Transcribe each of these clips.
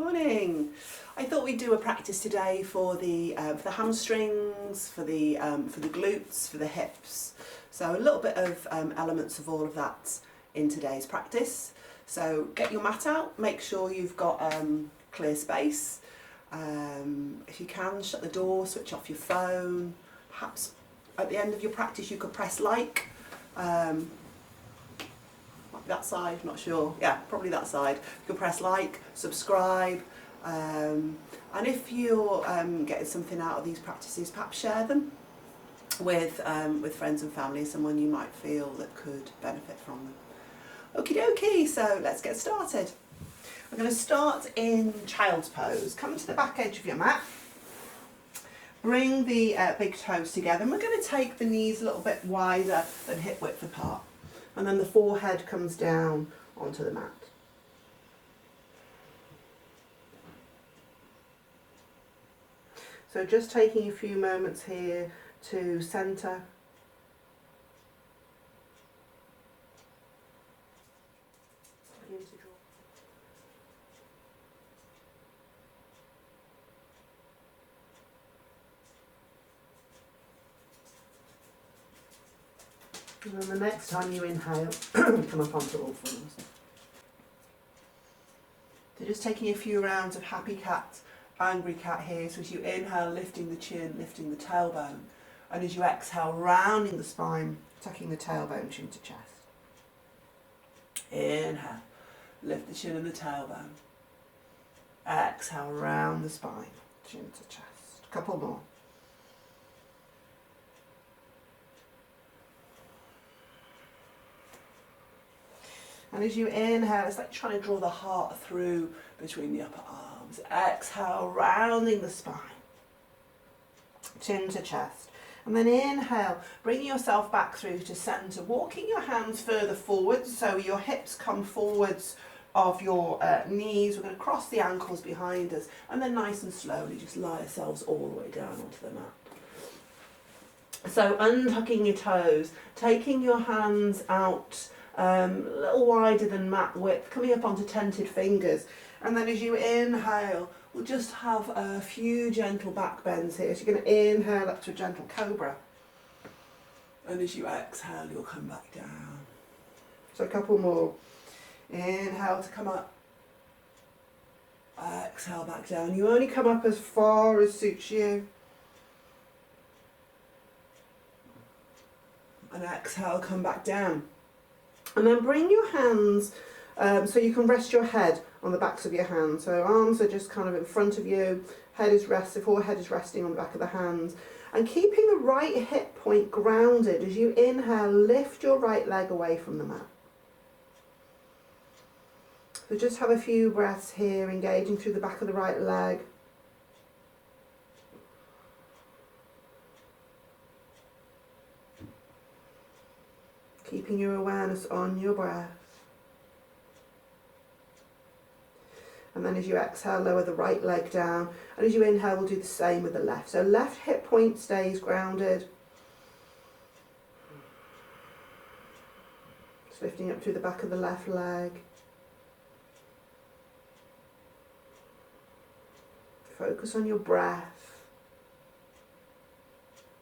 Morning. I thought we'd do a practice today for the hamstrings, for the glutes, for the hips. So a little bit of elements of all of that in today's practice. So get your mat out. Make sure you've got clear space. If you can, shut the door, switch off your phone. Perhaps at the end of your practice you could press like. That side, not sure. Yeah, probably that side. You can press like, subscribe, and if you're getting something out of these practices, perhaps share them with friends and family, someone you might feel that could benefit from them. Okie dokie, so let's get started. We're going to start in child's pose. Come to the back edge of your mat. Bring the big toes together, and we're going to take the knees a little bit wider than hip width apart. And then the forehead comes down onto the mat. So just taking a few moments here to centre. And then the next time you inhale, come up onto all fours. So just taking a few rounds of happy cat, angry cat here. So as you inhale, lifting the chin, lifting the tailbone. And as you exhale, rounding the spine, tucking the tailbone, chin to chest. Inhale, lift the chin and the tailbone. Exhale, round the spine, chin to chest. A couple more. And as you inhale, it's like trying to draw the heart through between the upper arms. Exhale, rounding the spine. Chin to chest. And then inhale, bringing yourself back through to centre. Walking your hands further forwards so your hips come forwards of your knees. We're going to cross the ankles behind us. And then nice and slowly just lie ourselves all the way down onto the mat. So untucking your toes, taking your hands out a little wider than mat width, coming up onto tented fingers, and then as you inhale, we'll just have a few gentle back bends here. So you're going to inhale up to a gentle cobra, and as you exhale, you'll come back down. So a couple more. Inhale to come up, exhale back down. You only come up as far as suits you, and exhale, come back down. And then bring your hands so you can rest your head on the backs of your hands. So arms are just kind of in front of you, head is rested, forehead is resting on the back of the hands. And keeping the right hip point grounded, as you inhale, lift your right leg away from the mat. So just have a few breaths here, engaging through the back of the right leg. Keeping your awareness on your breath. And then as you exhale, lower the right leg down. And as you inhale, we'll do the same with the left. So left hip point stays grounded. Just lifting up through the back of the left leg. Focus on your breath.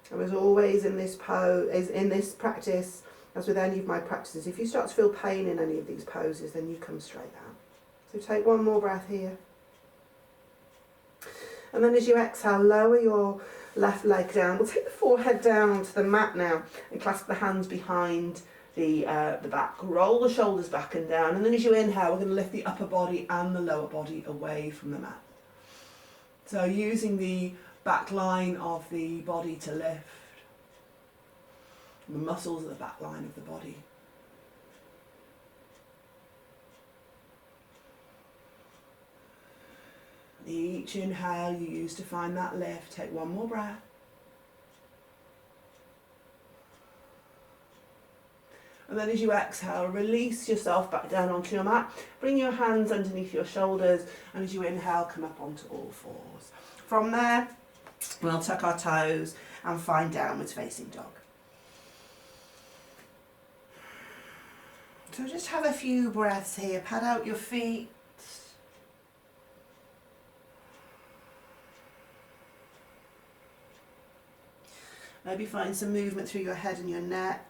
And as always in this practice, as with any of my practices, if you start to feel pain in any of these poses, then you come straight out. So take one more breath here. And then as you exhale, lower your left leg down. We'll take the forehead down onto the mat now and clasp the hands behind the back. Roll the shoulders back and down. And then as you inhale, we're going to lift the upper body and the lower body away from the mat. So using the back line of the body to lift. The muscles at the back line of the body. Each inhale you use to find that lift. Take one more breath. And then as you exhale, release yourself back down onto your mat. Bring your hands underneath your shoulders, and as you inhale, come up onto all fours. From there, we'll tuck our toes and find downwards facing dog. So just have a few breaths here. Pad out your feet. Maybe find some movement through your head and your neck.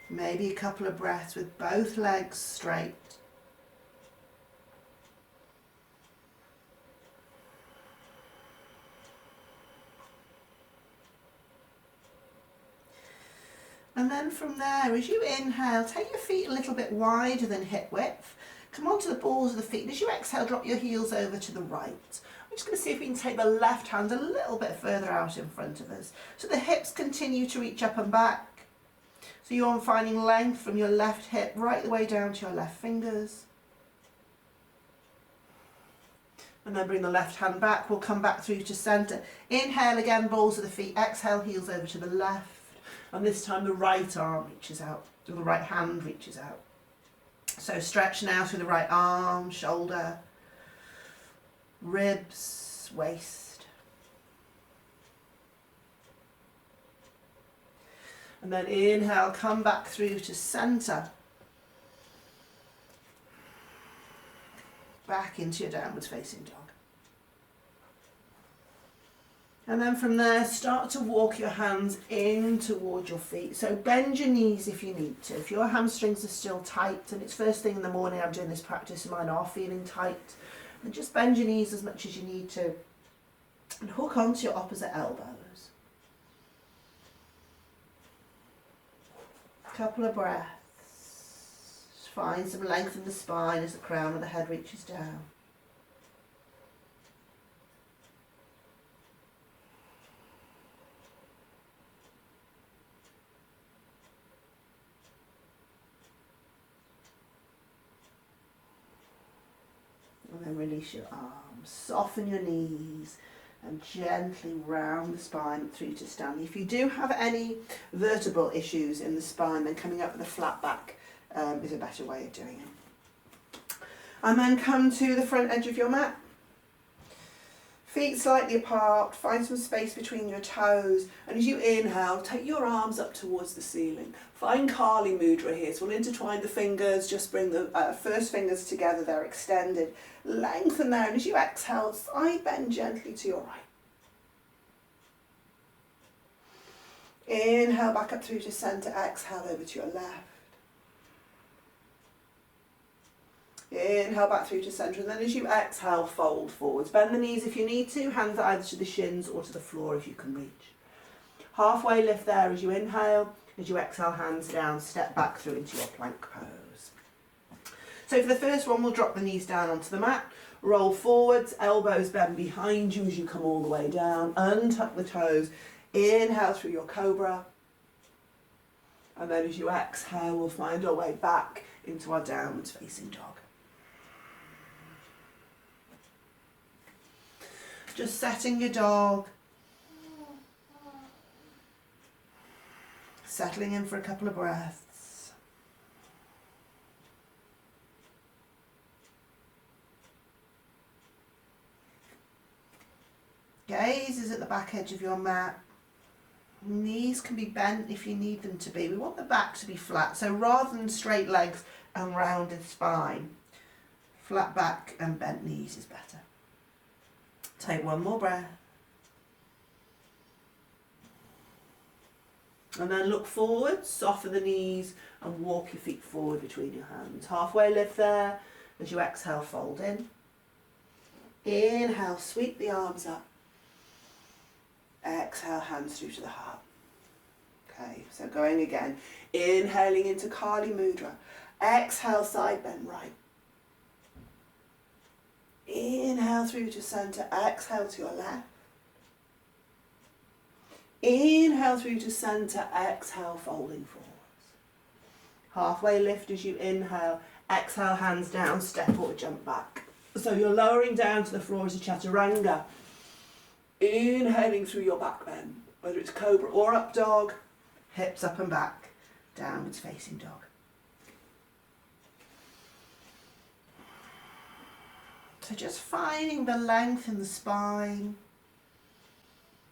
Maybe a couple of breaths with both legs straight. And then from there, as you inhale, take your feet a little bit wider than hip width. Come onto the balls of the feet. And as you exhale, drop your heels over to the right. I'm just going to see if we can take the left hand a little bit further out in front of us. So the hips continue to reach up and back. So you're finding length from your left hip right the way down to your left fingers. And then bring the left hand back. We'll come back through to centre. Inhale again, balls of the feet. Exhale, heels over to the left. And this time the right arm reaches out, or the right hand reaches out. So stretch now through the right arm, shoulder, ribs, waist. And then inhale, come back through to centre. Back into your downwards facing dog. And then from there, start to walk your hands in towards your feet. So bend your knees if you need to. If your hamstrings are still tight, and it's first thing in the morning, I'm doing this practice and mine are feeling tight, then just bend your knees as much as you need to. And hook onto your opposite elbows. Couple of breaths. Just find some length in the spine as the crown of the head reaches down. And then release your arms, soften your knees and gently round the spine up through to standing. If you do have any vertebral issues in the spine, then coming up with a flat back is a better way of doing it. And then come to the front edge of your mat. Feet slightly apart, find some space between your toes, and as you inhale, take your arms up towards the ceiling. Find Kali Mudra here, so we'll intertwine the fingers, just bring the first fingers together, they're extended. Lengthen there, and as you exhale, side bend gently to your right. Inhale back up through to centre, exhale over to your left. Inhale back through to centre, and then as you exhale, fold forwards. Bend the knees if you need to, hands either to the shins or to the floor if you can reach. Halfway lift there as you inhale, as you exhale, hands down, step back through into your plank pose. So for the first one, we'll drop the knees down onto the mat, roll forwards, elbows bend behind you as you come all the way down, untuck the toes, inhale through your cobra, and then as you exhale, we'll find our way back into our downwards facing dog. Just setting your dog, settling in for a couple of breaths. Gaze is at the back edge of your mat. Knees can be bent if you need them to be. We want the back to be flat, so rather than straight legs and rounded spine, flat back and bent knees is better. Take one more breath. And then look forward, soften the knees and walk your feet forward between your hands. Halfway lift there. As you exhale, fold in. Inhale, sweep the arms up. Exhale, hands through to the heart. Okay, so going again. Inhaling into Kali Mudra. Exhale, side bend right. Inhale through to centre, exhale to your left. Inhale through to centre, exhale, folding forwards. Halfway lift as you inhale, exhale, hands down, step or jump back. So you're lowering down to the floor as a chaturanga. Inhaling through your back bend, whether it's cobra or up dog, hips up and back, downwards facing dog. So just finding the length in the spine,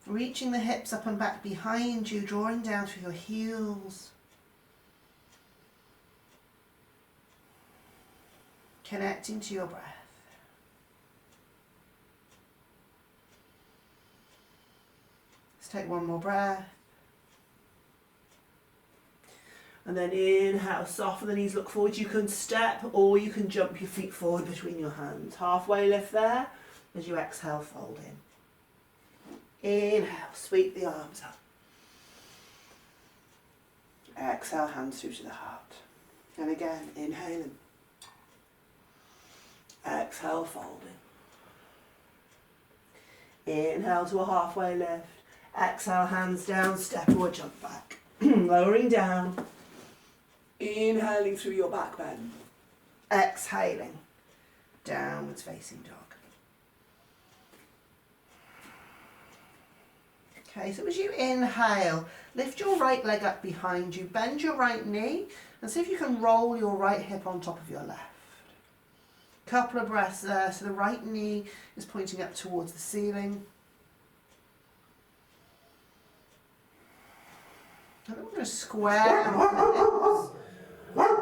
reaching the hips up and back behind you, drawing down through your heels. Connecting to your breath. Let's take one more breath. And then inhale, soften the knees, look forward. You can step or you can jump your feet forward between your hands. Halfway lift there. As you exhale, fold in. Inhale, sweep the arms up. Exhale, hands through to the heart. And again, inhaling. Exhale, folding. Inhale to a halfway lift. Exhale, hands down, step or jump back. Lowering down. Inhaling through your back bend. Exhaling. Downwards facing dog. Okay, so as you inhale, lift your right leg up behind you, bend your right knee, and see if you can roll your right hip on top of your left. Couple of breaths there, so the right knee is pointing up towards the ceiling. And then we're going to square out the hips.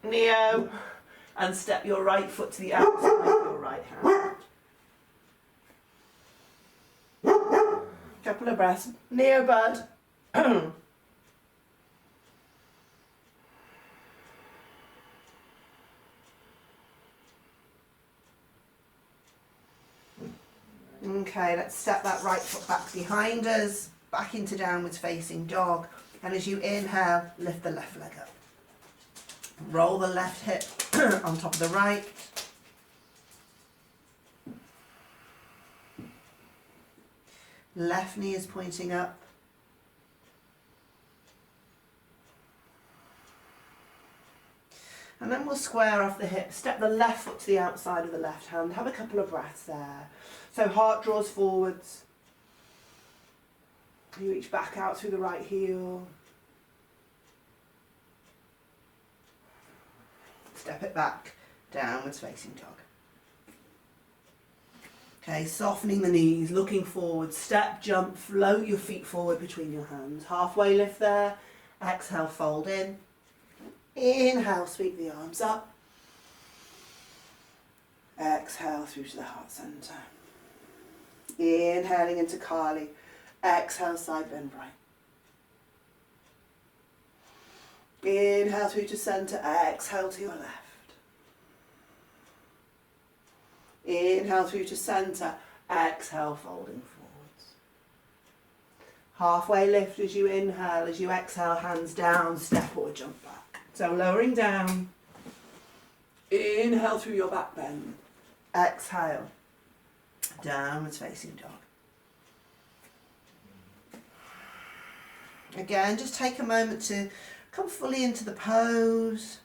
Neo, and step your right foot to the outside of your right hand. Couple of breaths. Neo bud. Okay, let's step that right foot back behind us, back into downwards facing dog. And as you inhale, lift the left leg up. Roll the left hip on top of the right. Left knee is pointing up. And then we'll square off the hip. Step the left foot to the outside of the left hand. Have a couple of breaths there. So heart draws forwards. You reach back out through the right heel. Step it back, downwards facing dog. Okay, softening the knees, looking forward, step, jump, float your feet forward between your hands. Halfway lift there, exhale, fold in. Inhale, sweep the arms up. Exhale through to the heart centre. Inhaling into Kali. Exhale, side bend right. Inhale through to centre. Exhale to your left. Inhale through to centre. Exhale, folding forwards. Halfway lift as you inhale. As you exhale, hands down, step or jump back. So lowering down. Inhale through your back bend. Exhale. Downwards facing dog. Again, just take a moment to come fully into the pose.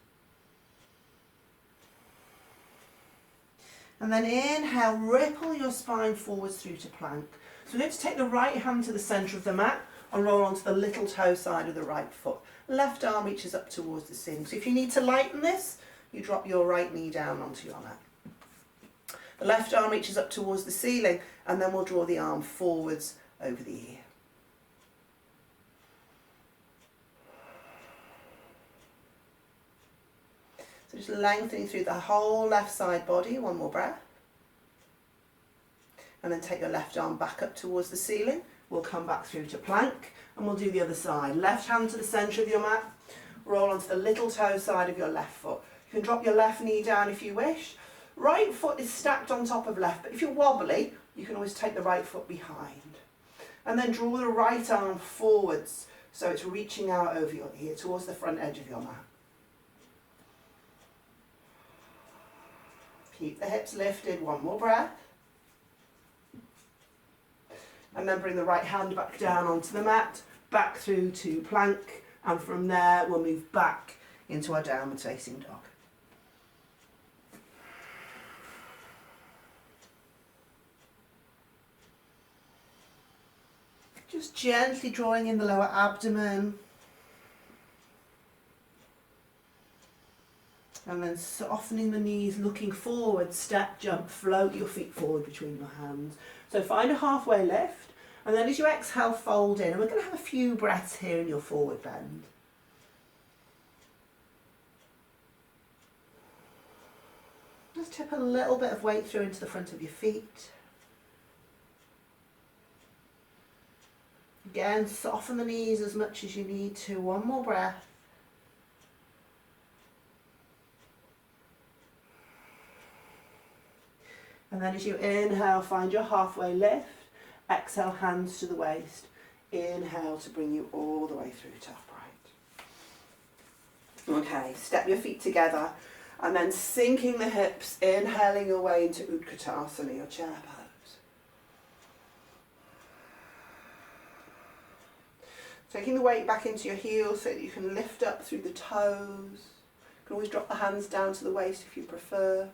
And then inhale, ripple your spine forwards through to plank. So we're going to take the right hand to the centre of the mat and roll onto the little toe side of the right foot. Left arm reaches up towards the ceiling. So if you need to lighten this, you drop your right knee down onto your mat. The left arm reaches up towards the ceiling, and then we'll draw the arm forwards over the ear. So just lengthening through the whole left side body. One more breath. And then take your left arm back up towards the ceiling. We'll come back through to plank, and we'll do the other side. Left hand to the centre of your mat. Roll onto the little toe side of your left foot. You can drop your left knee down if you wish. Right foot is stacked on top of left, but if you're wobbly, you can always take the right foot behind. And then draw the right arm forwards, so it's reaching out over your ear towards the front edge of your mat. Keep the hips lifted, one more breath. And then bring the right hand back down onto the mat, back through to plank, and from there we'll move back into our downward facing dog. Just gently drawing in the lower abdomen. And then softening the knees, looking forward, step, jump, float your feet forward between your hands. So find a halfway lift, and then as you exhale, fold in. And we're going to have a few breaths here in your forward bend. Just tip a little bit of weight through into the front of your feet. Again, soften the knees as much as you need to. One more breath. And then as you inhale, find your halfway lift. Exhale, hands to the waist. Inhale to bring you all the way through to upright. Okay, step your feet together and then sinking the hips, inhaling your way into Utkatasana, your chair pose. Taking the weight back into your heels so that you can lift up through the toes. You can always drop the hands down to the waist if you prefer.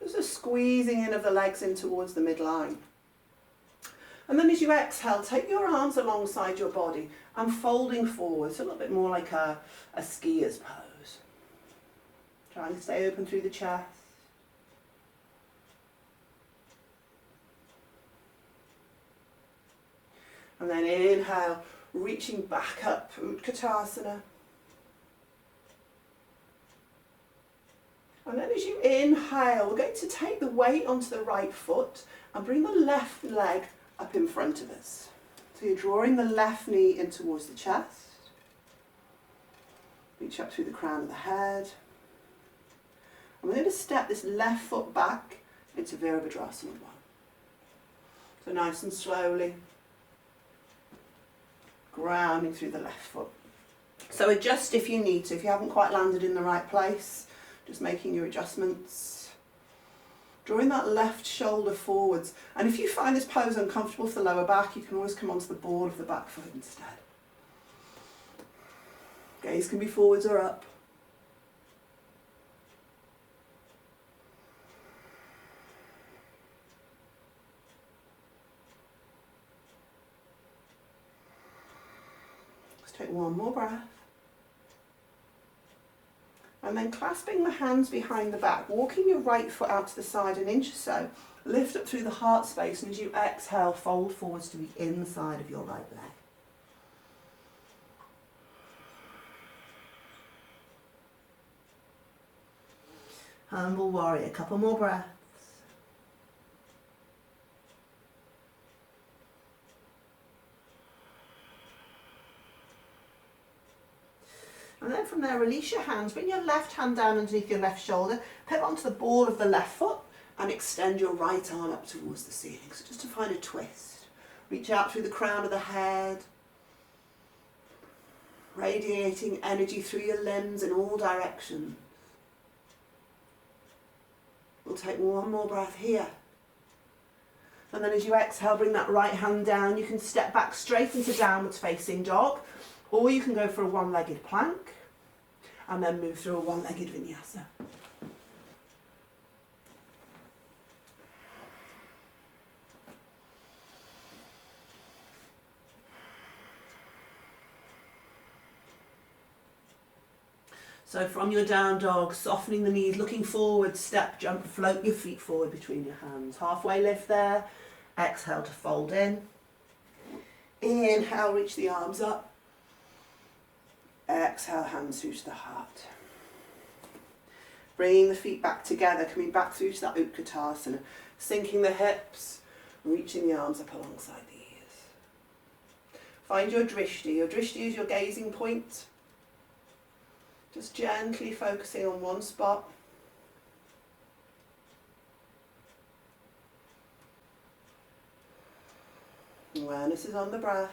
Just a squeezing in of the legs in towards the midline. And then as you exhale, take your arms alongside your body and folding forwards, a little bit more like a skier's pose. Try and stay open through the chest. And then inhale, reaching back up, Utkatasana. And then as you inhale, we're going to take the weight onto the right foot and bring the left leg up in front of us. So you're drawing the left knee in towards the chest. Reach up through the crown of the head. And we're going to step this left foot back into Virabhadrasana 1. So nice and slowly, grounding through the left foot. So adjust if you need to. If you haven't quite landed in the right place, just making your adjustments. Drawing that left shoulder forwards. And if you find this pose uncomfortable for the lower back, you can always come onto the board of the back foot instead. Gaze can be forwards or up. Let's take one more breath. And then clasping the hands behind the back, walking your right foot out to the side an inch or so, lift up through the heart space, and as you exhale, fold forwards to the inside of your right leg. Humble warrior, a couple more breaths. And then from there, release your hands, bring your left hand down underneath your left shoulder, pivot onto the ball of the left foot and extend your right arm up towards the ceiling. So just to find a twist. Reach out through the crown of the head, radiating energy through your limbs in all directions. We'll take one more breath here. And then as you exhale, bring that right hand down. You can step back straight into downwards facing dog, or you can go for a one-legged plank and then move through a one-legged vinyasa. So from your down dog, softening the knees, looking forward, step, jump, float your feet forward between your hands. Halfway lift there. Exhale to fold in. Inhale, reach the arms up. Exhale, hands through to the heart. Bringing the feet back together, coming back through to that Utkatasana. Sinking the hips, reaching the arms up alongside the ears. Find your drishti. Your drishti is your gazing point. Just gently focusing on one spot. Awareness is on the breath.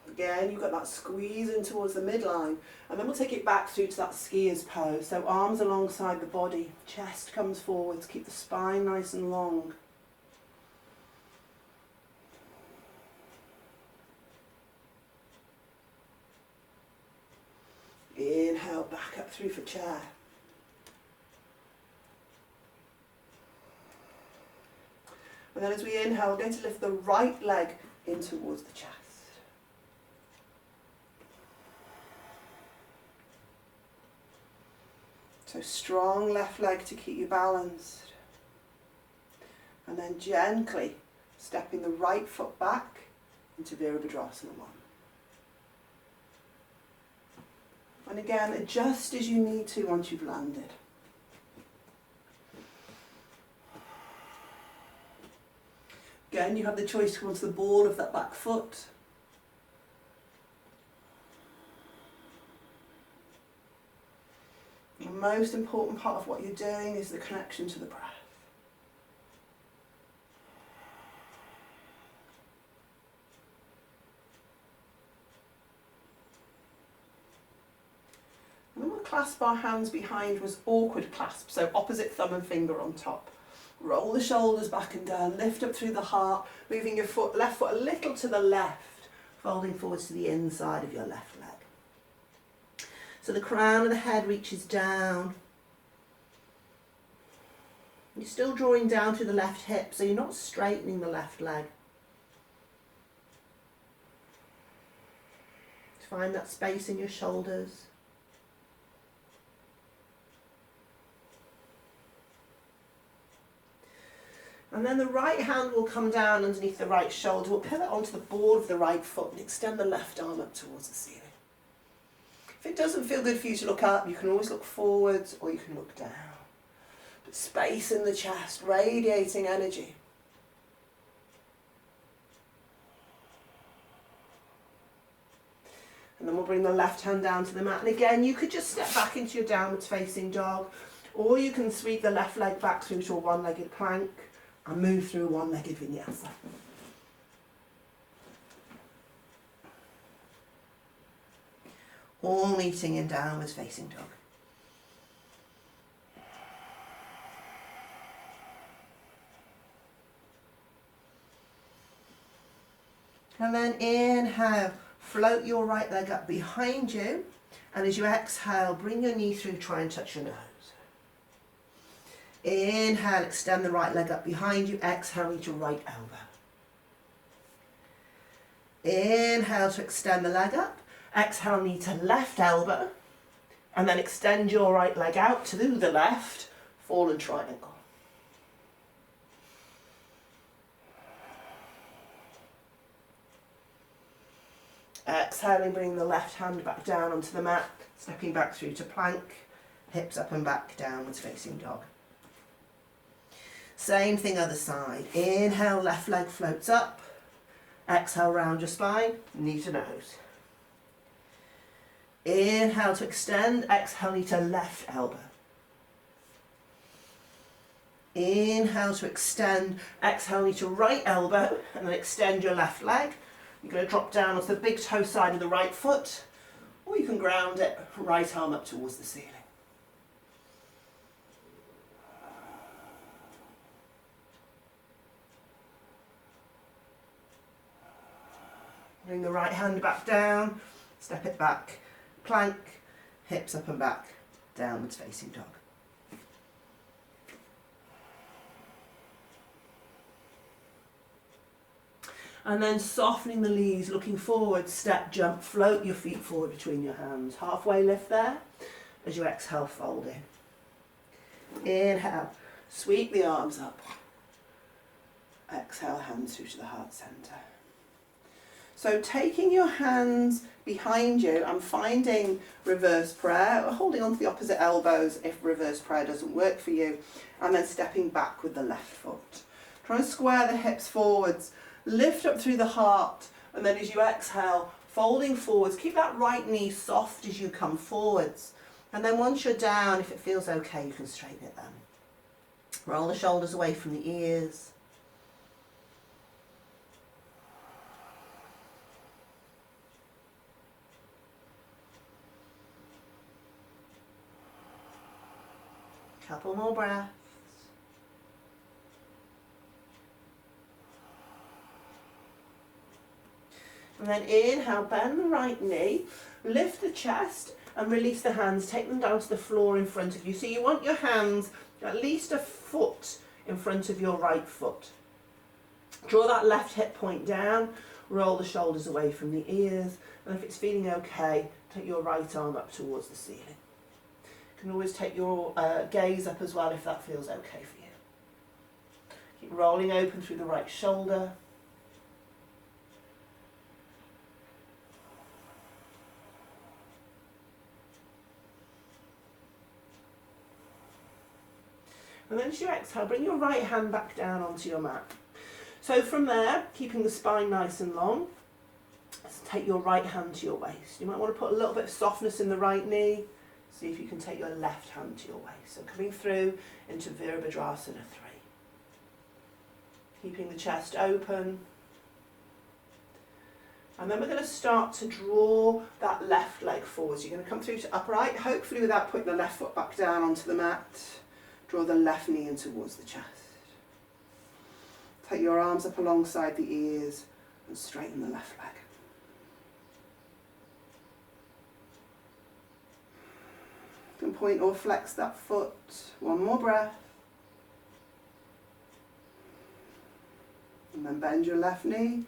Again, you've got that squeeze in towards the midline, and then we'll take it back through to that skier's pose. So arms alongside the body, chest comes forwards, keep the spine nice and long. Inhale, back up through for chair. And then as we inhale, we're going to lift the right leg in towards the chest. So strong left leg to keep you balanced. And then gently stepping the right foot back into Virabhadrasana 1. And again, adjust as you need to once you've landed. Again, you have the choice to come onto the ball of that back foot. The most important part of what you're doing is the connection to the breath. And then we'll clasp our hands behind with awkward clasp, so opposite thumb and finger on top. Roll the shoulders back and down, lift up through the heart, moving your left foot a little to the left, folding forwards to the inside of your left leg. So the crown of the head reaches down. You're still drawing down through the left hip, so you're not straightening the left leg. Find that space in your shoulders. And then the right hand will come down underneath the right shoulder. We'll pivot onto the ball of the right foot and extend the left arm up towards the ceiling. If it doesn't feel good for you to look up, you can always look forwards or you can look down. But space in the chest, radiating energy. And then we'll bring the left hand down to the mat. And again, you could just step back into your downwards facing dog, or you can sweep the left leg back through to a one-legged plank and move through a one-legged vinyasa. All meeting in downwards facing dog. And then inhale, float your right leg up behind you, and as you exhale, bring your knee through, try and touch your nose. Inhale, extend the right leg up behind you, exhale, reach your right elbow. Inhale to extend the leg up. Exhale, knee to left elbow, and then extend your right leg out to the left, fallen triangle. Exhaling, bring the left hand back down onto the mat, stepping back through to plank, hips up and back, downwards facing dog. Same thing other side. Inhale, left leg floats up. Exhale, round your spine, knee to nose. Inhale to extend, exhale, knee to left elbow. Inhale to extend, exhale, knee to right elbow, and then extend your left leg. You're going to drop down onto the big toe side of the right foot, or you can ground it, right arm up towards the ceiling. Bring the right hand back down, step it back, plank, hips up and back, downwards facing dog. And then softening the knees, looking forward, step, jump, float your feet forward between your hands. Halfway lift there. As you exhale, fold in. Inhale, sweep the arms up. Exhale, hands through to the heart centre. So taking your hands behind you and finding reverse prayer, or holding onto the opposite elbows if reverse prayer doesn't work for you, and then stepping back with the left foot. Try and square the hips forwards. Lift up through the heart, and then as you exhale, folding forwards, keep that right knee soft as you come forwards. And then once you're down, if it feels okay, you can straighten it then. Roll the shoulders away from the ears. Couple more breaths. And then inhale, bend the right knee, lift the chest and release the hands, take them down to the floor in front of you. So you want your hands at least a foot in front of your right foot. Draw that left hip point down, roll the shoulders away from the ears, and if it's feeling okay, take your right arm up towards the ceiling. You can always take your gaze up as well if that feels okay for you. Keep rolling open through the right shoulder. And then as you exhale, bring your right hand back down onto your mat. So from there, keeping the spine nice and long, take your right hand to your waist. You might want to put a little bit of softness in the right knee. See if you can take your left hand to your waist. So coming through into Virabhadrasana 3. Keeping the chest open. And then we're going to start to draw that left leg forwards. You're going to come through to upright, hopefully without putting the left foot back down onto the mat. Draw the left knee in towards the chest. Take your arms up alongside the ears and straighten the left leg. You can point or flex that foot. One more breath. And then bend your left knee.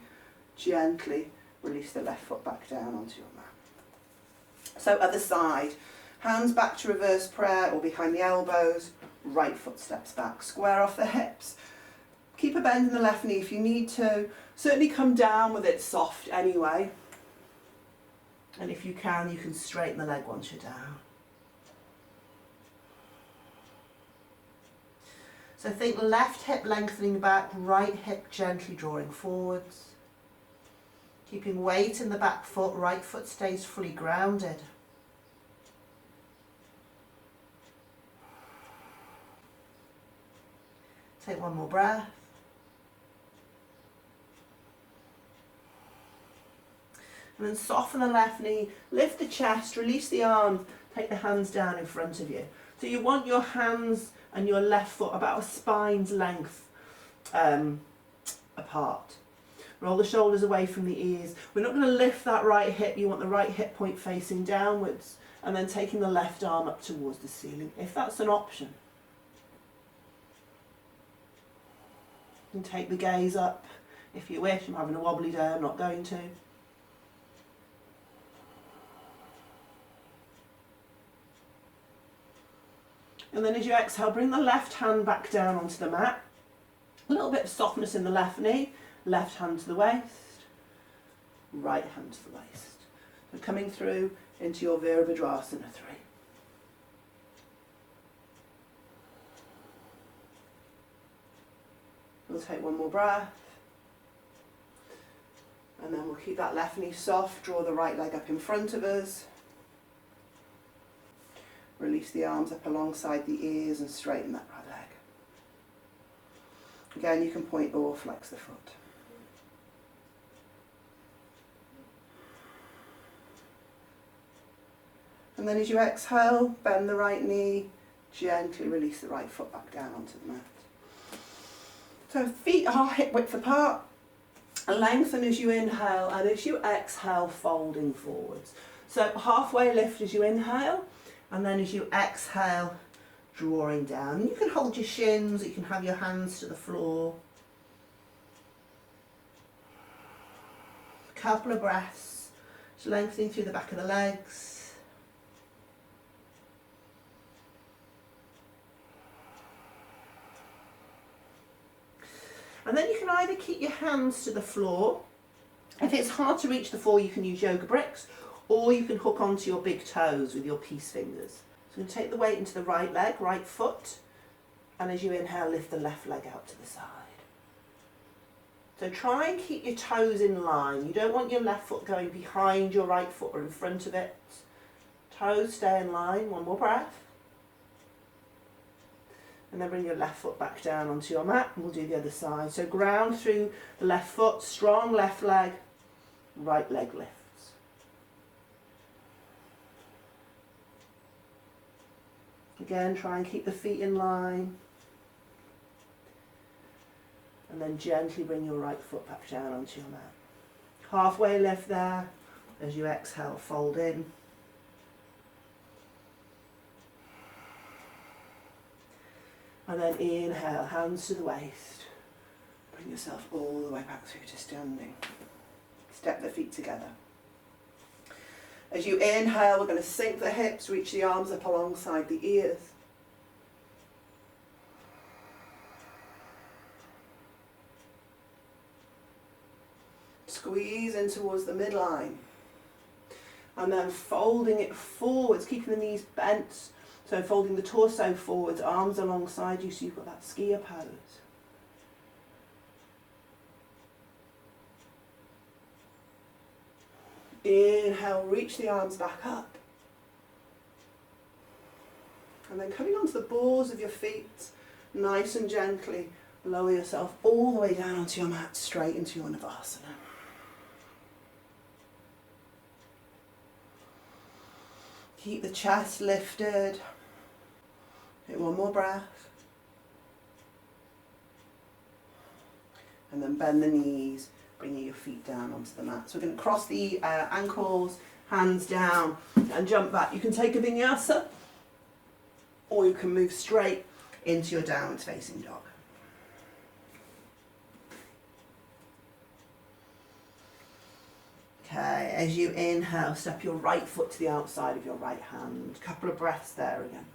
Gently release the left foot back down onto your mat. So other side. Hands back to reverse prayer or behind the elbows. Right foot steps back. Square off the hips. Keep a bend in the left knee if you need to. Certainly come down with it soft anyway. And if you can straighten the leg once you're down. So think left hip lengthening back, right hip gently drawing forwards. Keeping weight in the back foot, right foot stays fully grounded. Take one more breath. And then soften the left knee, lift the chest, release the arms, take the hands down in front of you. So you want your hands and your left foot about a spine's length apart. Roll the shoulders away from the ears. We're not going to lift that right hip. You want the right hip point facing downwards and then taking the left arm up towards the ceiling, if that's an option. And take the gaze up if you wish. I'm having a wobbly day, I'm not going to. And then as you exhale, bring the left hand back down onto the mat. A little bit of softness in the left knee. Left hand to the waist. Right hand to the waist. So coming through into your Virabhadrasana 3. We'll take one more breath. And then we'll keep that left knee soft. Draw the right leg up in front of us. Release the arms up alongside the ears and straighten that right leg. Again, you can point or flex the foot. And then as you exhale, bend the right knee, gently release the right foot back down onto the mat. So feet are hip width apart, lengthen as you inhale, and as you exhale, folding forwards. So halfway lift as you inhale, and then as you exhale, drawing down. And you can hold your shins, you can have your hands to the floor. A couple of breaths, just lengthening through the back of the legs. And then you can either keep your hands to the floor. If it's hard to reach the floor, you can use yoga bricks, or you can hook onto your big toes with your peace fingers. So you take the weight into the right leg, right foot, and as you inhale, lift the left leg out to the side. So try and keep your toes in line. You don't want your left foot going behind your right foot or in front of it. Toes stay in line. One more breath. And then bring your left foot back down onto your mat, and we'll do the other side. So ground through the left foot, strong left leg, right leg lifts. Again, try and keep the feet in line. And then gently bring your right foot back down onto your mat. Halfway lift there. As you exhale, fold in. And then inhale, hands to the waist. Bring yourself all the way back through to standing. Step the feet together. As you inhale, we're going to sink the hips, reach the arms up alongside the ears. Squeeze in towards the midline. And then folding it forwards, keeping the knees bent. So folding the torso forwards, arms alongside you, so you've got that skier pose. Inhale, reach the arms back up. And then coming onto the balls of your feet, nice and gently, lower yourself all the way down onto your mat, straight into your Shavasana. Keep the chest lifted. Take one more breath. And then bend the knees, bringing your feet down onto the mat. So we're going to cross the ankles, hands down, and jump back. You can take a vinyasa, or you can move straight into your downwards facing dog. Okay, as you inhale, step your right foot to the outside of your right hand. Couple of breaths there again.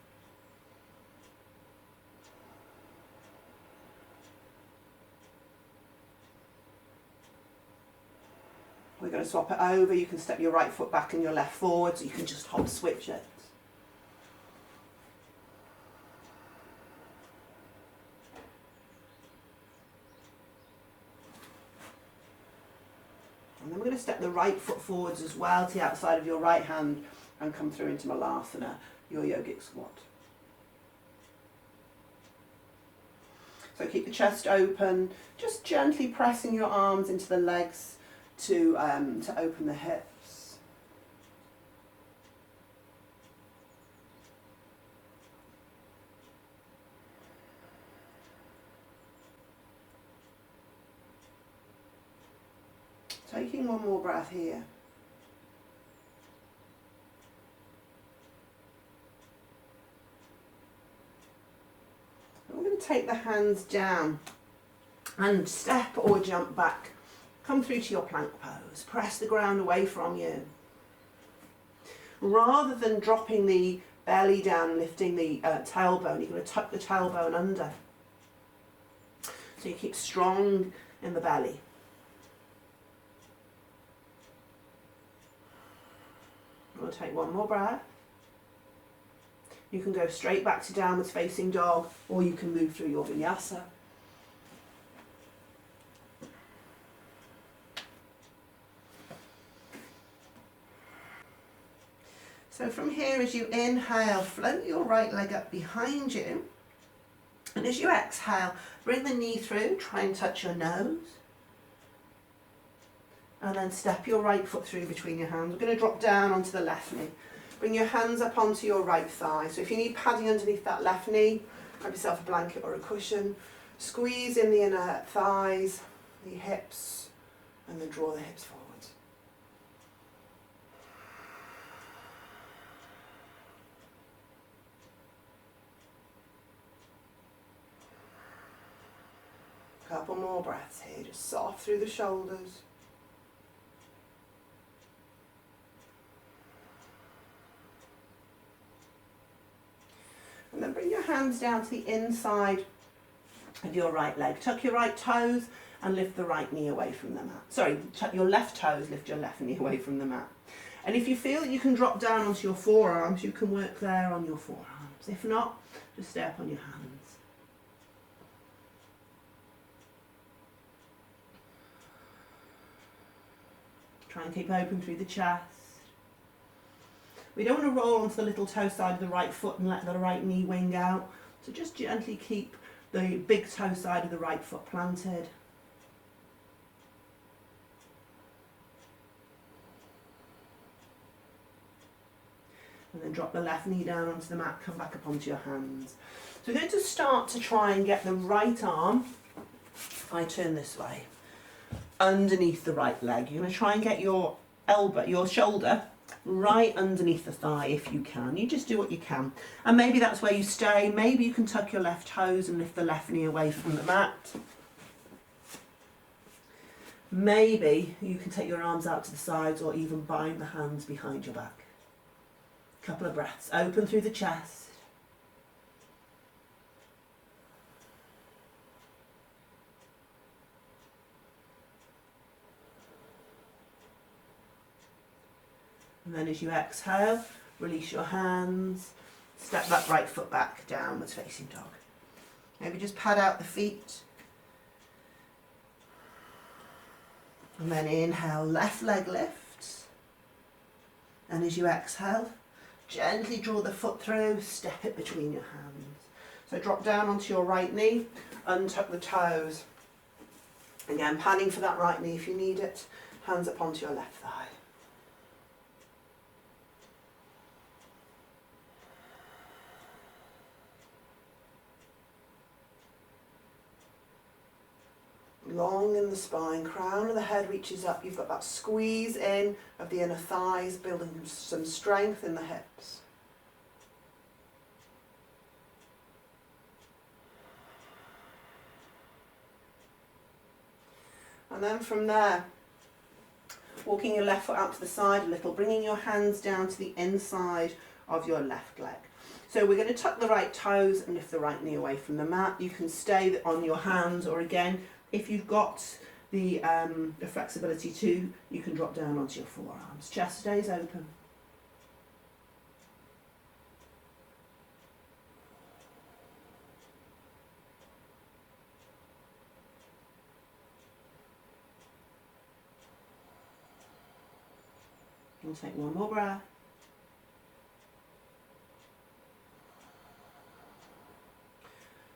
We're going to swap it over. You can step your right foot back and your left forward, so you can just hop switch it. And then we're going to step the right foot forwards as well to the outside of your right hand and come through into Malasana, your yogic squat. So keep the chest open, just gently pressing your arms into the legs to open the hips. Taking one more breath here. And we're going to take the hands down and step or jump back. Come through to your plank pose. Press the ground away from you. Rather than dropping the belly down and lifting the tailbone, you're going to tuck the tailbone under. So you keep strong in the belly. We'll take one more breath. You can go straight back to downwards facing dog, or you can move through your vinyasa. So from here, as you inhale, float your right leg up behind you. And as you exhale, bring the knee through, try and touch your nose. And then step your right foot through between your hands. We're going to drop down onto the left knee. Bring your hands up onto your right thigh. So if you need padding underneath that left knee, grab yourself a blanket or a cushion. Squeeze in the inner thighs, the hips, and then draw the hips forwards. Couple more breaths here, just soft through the shoulders. And then bring your hands down to the inside of your right leg. Tuck your right toes and lift the right knee away from the mat. Sorry, tuck your left toes, lift your left knee away from the mat. And if you feel that you can drop down onto your forearms, you can work there on your forearms. If not, just stay up on your hands. Try and keep open through the chest. We don't want to roll onto the little toe side of the right foot and let the right knee wing out. So just gently keep the big toe side of the right foot planted. And then drop the left knee down onto the mat, come back up onto your hands. So we're going to start to try and get the right arm, if I turn this way, underneath the right leg. You're going to try and get your elbow, your shoulder, right underneath the thigh if you can. You just do what you can. And maybe that's where you stay. Maybe you can tuck your left toes and lift the left knee away from the mat. Maybe you can take your arms out to the sides or even bind the hands behind your back. Couple of breaths. Open through the chest. And then as you exhale, release your hands Step that right foot back, downwards facing dog. Maybe just pad out the feet. And then inhale, left leg lifts. And as you exhale, gently draw the foot through, step it between your hands. So drop down onto your right knee, untuck the toes. Again, padding for that right knee if you need it. Hands up onto your left thigh. Long in the spine, crown of the head reaches up. You've got that squeeze in of the inner thighs, building some strength in the hips. And then from there, walking your left foot out to the side a little, bringing your hands down to the inside of your left leg. So we're going to tuck the right toes and lift the right knee away from the mat. You can stay on your hands, or again, if you've got the flexibility too, you can drop down onto your forearms. Chest stays open. We'll take one more breath.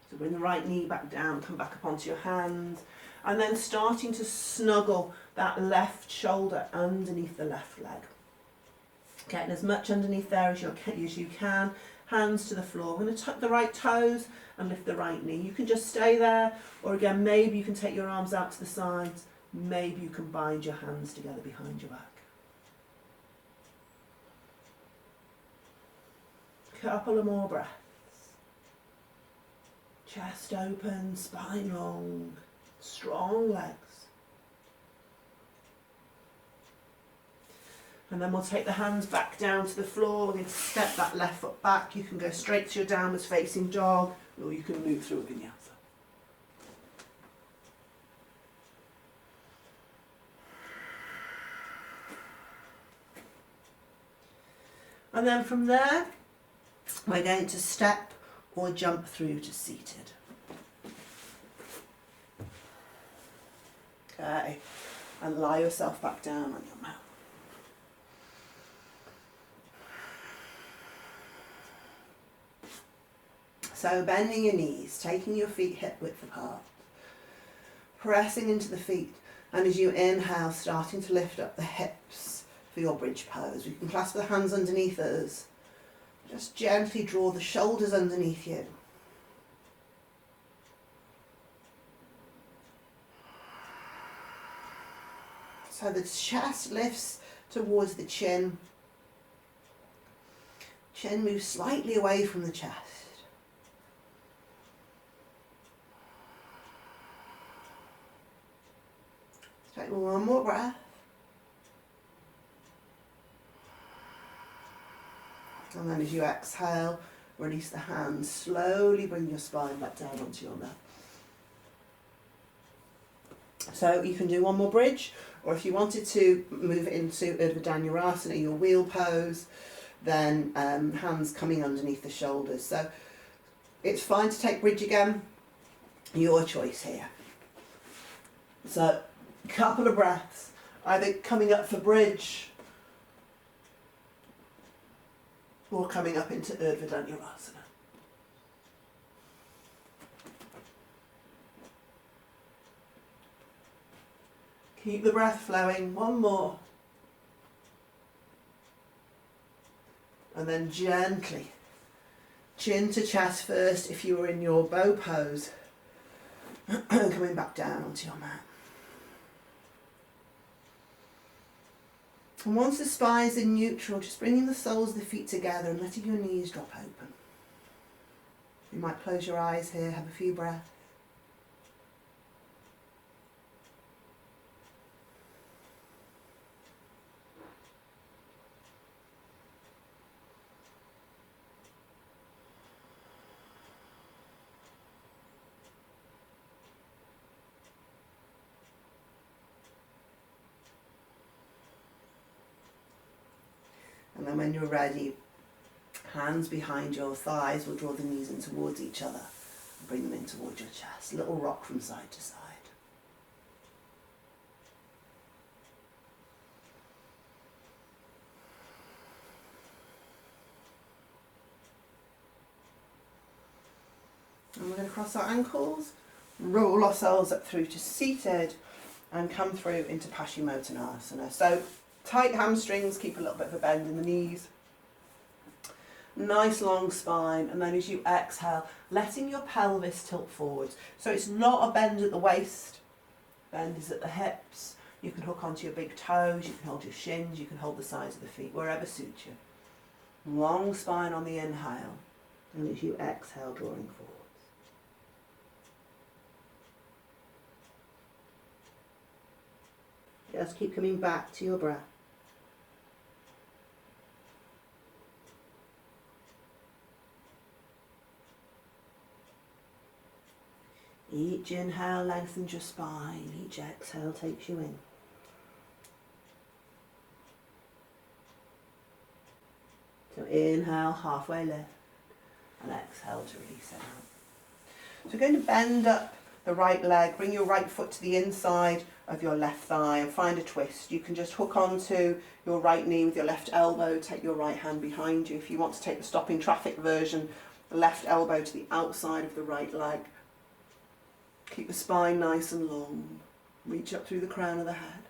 So bring the right knee back down, come back up onto your hands, and then starting to snuggle that left shoulder underneath the left leg. Getting as much underneath there as you can, hands to the floor. We're going to tuck the right toes and lift the right knee. You can just stay there, or again, maybe you can take your arms out to the sides, maybe you can bind your hands together behind your back. Couple of more breaths. Chest open, spine long, strong legs. And then we'll take the hands back down to the floor. We're going to step that left foot back. You can go straight to your downwards facing dog, or you can move through a vinyasa. And then from there, we're going to step or jump through to seated. Okay, and lie yourself back down on your mat. So bending your knees, taking your feet hip width apart, pressing into the feet, and as you inhale, starting to lift up the hips for your bridge pose. You can clasp the hands underneath us. Just gently draw the shoulders underneath you. So the chest lifts towards the chin. Chin moves slightly away from the chest. Take one more breath. And then as you exhale, release the hands. Slowly bring your spine back down onto your mat. So you can do one more bridge, or if you wanted to move into Urdhva your wheel pose, then hands coming underneath the shoulders. So it's fine to take bridge again, your choice here. So couple of breaths, either coming up for bridge or coming up into Urdhva. Keep the breath flowing, one more. And then gently, chin to chest first if you were in your bow pose, coming back down onto your mat. And once the spine's in neutral, just bringing the soles of the feet together and letting your knees drop open. You might close your eyes here, have a few breaths. And then when you're ready, Hands behind your thighs, we'll draw the knees in towards each other and bring them in towards your chest. Little rock from side to side. And we're going to cross our ankles, roll ourselves up through to seated and come through into Paschimottanasana. So tight hamstrings, keep a little bit of a bend in the knees. Nice long spine, and then as you exhale, letting your pelvis tilt forwards. So it's not a bend at the waist, bend is at the hips. You can hook onto your big toes, you can hold your shins, you can hold the sides of the feet, wherever suits you. Long spine on the inhale, and as you exhale, drawing forwards. Just keep coming back to your breath. Each inhale lengthens your spine, each exhale takes you in. So inhale, halfway lift, and exhale to release it out. So we're going to bend up the right leg, bring your right foot to the inside of your left thigh and find a twist. You can just hook onto your right knee with your left elbow, take your right hand behind you. If you want to take the stopping traffic version, the left elbow to the outside of the right leg. Keep the spine nice and long. Reach up through the crown of the head.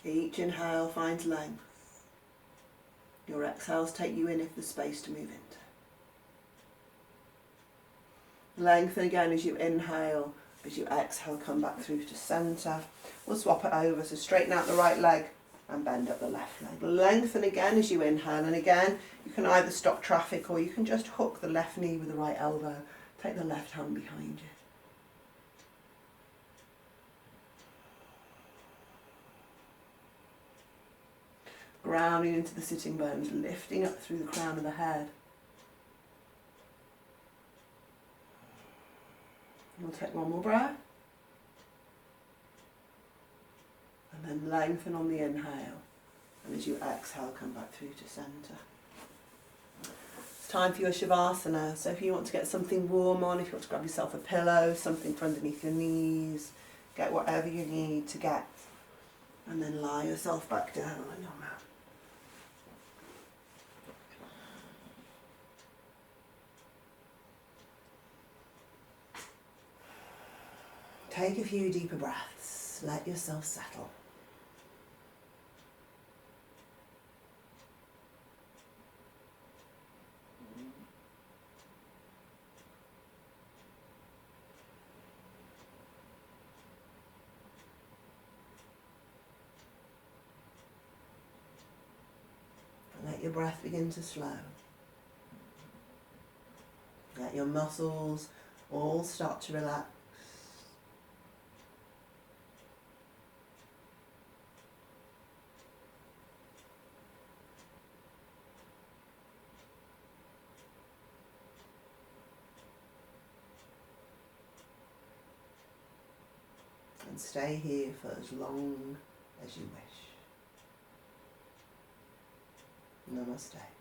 Each inhale finds length. Your exhales take you in if there's space to move into. Lengthen again as you inhale. As you exhale, come back through to centre. We'll swap it over. So straighten out the right leg and bend up the left leg. Lengthen again as you inhale, and again you can either stop traffic or you can just hook the left knee with the right elbow. Take the left hand behind you. Grounding into the sitting bones, lifting up through the crown of the head. We'll take one more breath. And then lengthen on the inhale. And as you exhale, come back through to centre. It's time for your Shavasana. So if you want to get something warm on, if you want to grab yourself a pillow, something for underneath your knees, get whatever you need to get. And then lie yourself back down on your mat. Take a few deeper breaths. Let yourself settle. Let your breath begin to slow. Let your muscles all start to relax. And stay here for as long as you wish. Namaste.